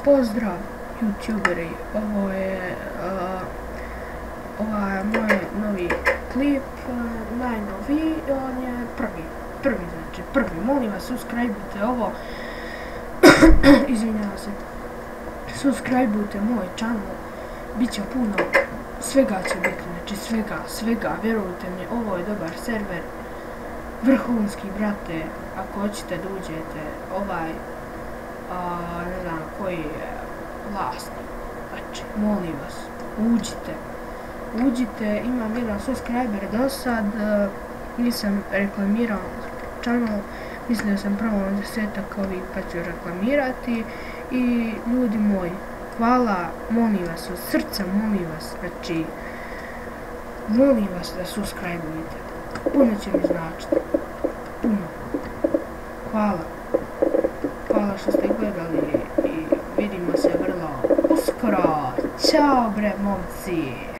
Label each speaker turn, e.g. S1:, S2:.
S1: Pozdrav youtuberi, ovo je moj novi klip, najnoviji, on je prvi, molim vas, subscribeujte ovo, izvinjavam se, subscribeujte moj channel, bit će puno, svega će biti, znači svega, vjerujte mi, ovo je dobar server, vrhunski, brate, ako hoćete da uđete, ne znam koji je vlasnik, znači, molim vas, uđite, imam jedan subscriber do sad, nisam reklamirao channel, mislio sam prvo 10-ak ovih pa ću reklamirati i ljudi moji, hvala, molim vas, od srca molim vas, znači, molim vas da subscribeujete, puno će mi značiti, puno, hvala što ste gledali i vidimo se vrlo uskoro, ćao bre momci.